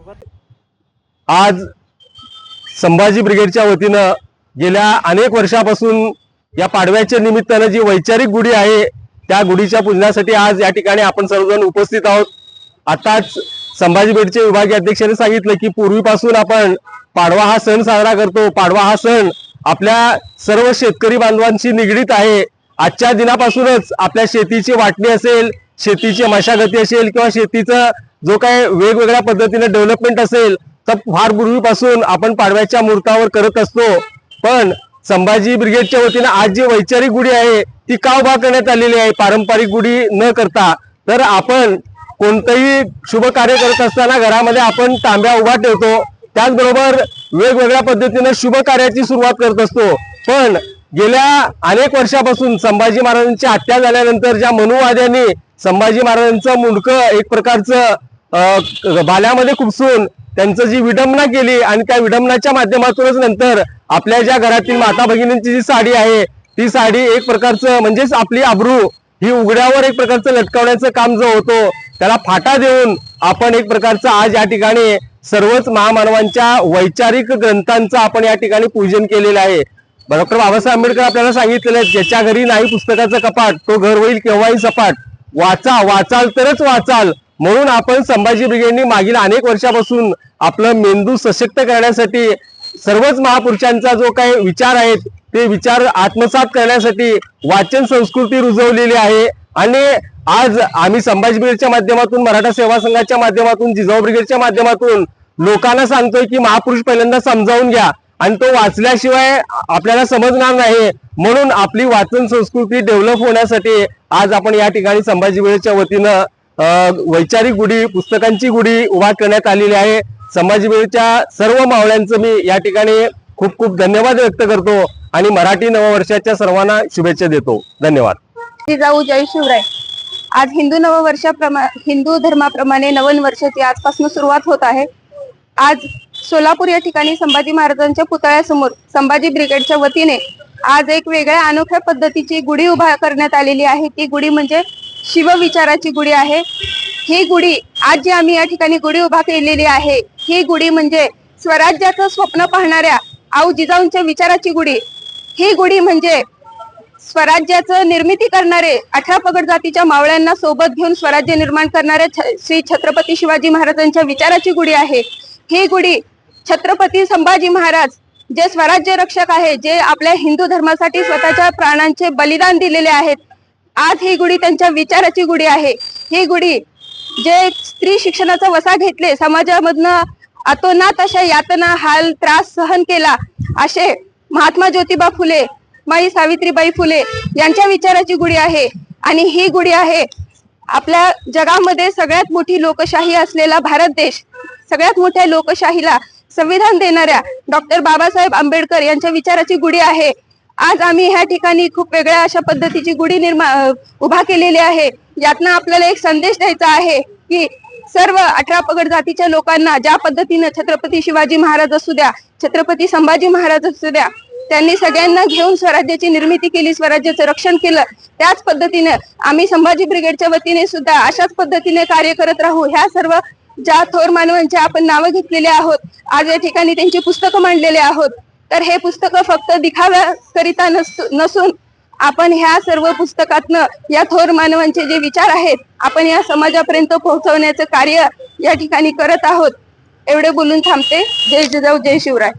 आज संभाजी ब्रिगेडच्या वतीनं गेल्या अनेक वर्षापासून या पाडव्याच्या निमित्तानं जी वैचारिक गुढी आहे त्या गुढीच्या पूजनासाठी आज या ठिकाणी आपण सर्वजण उपस्थित आहोत। आताच संभाजी ब्रिगेडचे विभागीय अध्यक्षांनी सांगितलं की पूर्वीपासून आपण पाडवा हा सण साजरा करतो। पाडवा हा सण आपल्या सर्व शेतकरी बांधवांशी निगडीत आहे। आजच्या दिनापासूनच आपल्या शेतीची वाटणी असेल, शेतीची मशागती असेल किंवा शेतीचं जो काही वेगवेगळ्या पद्धतीने डेव्हलपमेंट असेल तर फार पूर्वीपासून आपण पाडव्याच्या मुहूर्तावर करत असतो। पण संभाजी ब्रिगेडच्या वतीने आज जी वैचारिक गुढी आहे ती का उभा करण्यात आलेली आहे पारंपरिक गुढी न करता। तर आपण कोणतेही शुभ कार्य करत असताना घरामध्ये आपण तांब्या उभा ठेवतो, त्याचबरोबर वेगवेगळ्या पद्धतीने शुभ कार्याची सुरुवात करत असतो। पण गेल्या अनेक वर्षापासून संभाजी महाराजांची हत्या झाल्यानंतर ज्या मनुवाद्यांनी संभाजी महाराजांचं मुंडकं एक प्रकारचं भाल्यामध्ये खुपसून त्यांचं जी विडंबना केली आणि त्या विडंबनाच्या माध्यमातूनच नंतर आपल्या ज्या घरातील माता भगिनींची जी साडी आहे ती साडी एक प्रकारचं म्हणजेच आपली अब्रू ही उघड्यावर एक प्रकारचं लटकवण्याचं काम जो होतो त्याला फाटा देऊन आपण एक प्रकारचं आज या ठिकाणी सर्वच महामानवांच्या वैचारिक ग्रंथांचं आपण या ठिकाणी पूजन केलेलं आहे। डॉक्टर बाबासाहेब आंबेडकर आपल्याला सांगितलेलं आहे, ज्याच्या घरी नाही पुस्तकाचं कपाट तो घर होईल केव्हाही सपाट। वाचाल तरच वाचाल। म्हणून आपण संभाजी ब्रिगेडनी मागील अनेक वर्षापासून आपलं मेंदू सशक्त करण्यासाठी सर्वच महापुरुषांचा जो काही विचार आहेत ते विचार आत्मसात करण्यासाठी वाचन संस्कृती रुजवलेली आहे। आणि आज आम्ही संभाजी ब्रिगेडच्या माध्यमातून, मराठा सेवा संघाच्या माध्यमातून, जिजाऊ ब्रिगेडच्या माध्यमातून लोकांना सांगतोय की महापुरुष पहिल्यांदा समजावून घ्या आणि तो वाचल्याशिवाय आपल्याला समजणार नाही। म्हणून आपली वाचन संस्कृती डेव्हलप होण्यासाठी आज आपण या ठिकाणी संभाजी ब्रिगेडच्या वतीनं वैचारिक गुढी, पुस्तकांची गुढी उभा करण्यात आलेली आहे। संभाजी ब्रिगेडच्या सर्व मावळ्यांचं मी या ठिकाणी खूप खूप धन्यवाद व्यक्त करतो आणि मराठी नववर्षाच्या सर्वांना शुभेच्छा देतो। धन्यवाद। जिजाऊ जय शिवराय। आज हिंदू धर्माप्रमाणे नवीन वर्षाची आजपासून सुरुवात होत आहे। आज सोलापूर या ठिकाणी संभाजी महाराजांच्या पुतळ्यासमोर संभाजी ब्रिगेडच्या वतीने आज एक वेगळ्या अनोख्या पद्धतीची गुढी उभा करण्यात आलेली आहे। ती गुढी म्हणजे शिवविचाराची गुढी आहे। ही गुढी आज जी आम्ही या ठिकाणी गुढी उभा केलेली आहे ही गुढी म्हणजे स्वराज्याचं स्वप्न पाहणाऱ्या आऊ जिजाऊंच्या विचाराची गुढी। ही गुढी म्हणजे स्वराज्याचं निर्मिती करणारे 18 पगड जातीच्या मावळ्यांना सोबत घेऊन स्वराज्य निर्माण करणाऱ्या श्री छत्रपती शिवाजी महाराजांच्या विचाराची गुढी आहे। ही गुढी छत्रपती संभाजी महाराज जे स्वराज्य रक्षक आहे, जे आपल्या हिंदू धर्मासाठी स्वतःच्या प्राणांचे बलिदान दिलेले आहेत, आज ही गुढी त्यांच्या विचाराची गुढी आहे। ही गुढी जे स्त्री शिक्षणाचा वसा घेतले, समाजामधनं अतोनात अशा यातना, हाल, त्रास सहन केला असे महात्मा ज्योतिबा फुले, माई सावित्रीबाई फुले यांच्या विचाराची गुढी आहे। आणि ही गुढी आहे आपल्या जगामध्ये सगळ्यात मोठी लोकशाही असलेला भारत देश, सगळ्यात मोठ्या लोकशाहीला संविधान देणाऱ्या डॉक्टर बाबासाहेब आंबेडकर यांच्या विचाराची गुढी आहे। आज आम्ही ह्या ठिकाणी खूप वेगळ्या अशा पद्धतीची गुढी उभा केलेली आहे। यातनं आपल्याला एक संदेश द्यायचा आहे की सर्व 18 पगड जातीच्या लोकांना ज्या पद्धतीने छत्रपती शिवाजी महाराज असू द्या, छत्रपती संभाजी महाराज असू द्या, त्यांनी सगळ्यांना घेऊन स्वराज्याची निर्मिती केली, स्वराज्याचं रक्षण केलं, त्याच पद्धतीने आम्ही संभाजी ब्रिगेडच्या वतीने सुद्धा अशाच पद्धतीने कार्य करत राहू। ह्या सर्व ज्या थोर मानवांचे आपण नावं घेतलेले आहोत, आज या ठिकाणी त्यांची पुस्तकं मांडलेले आहोत, तर हे पुस्तकं फक्त दिखाव्याकरिता नसून आपण ह्या सर्व पुस्तकातनं या थोर मानवांचे जे विचार आहेत आपण या समाजापर्यंत पोहोचवण्याचं कार्य या ठिकाणी करत आहोत। एवढे बोलून थांबते। जय जिजाऊ जय शिवराय।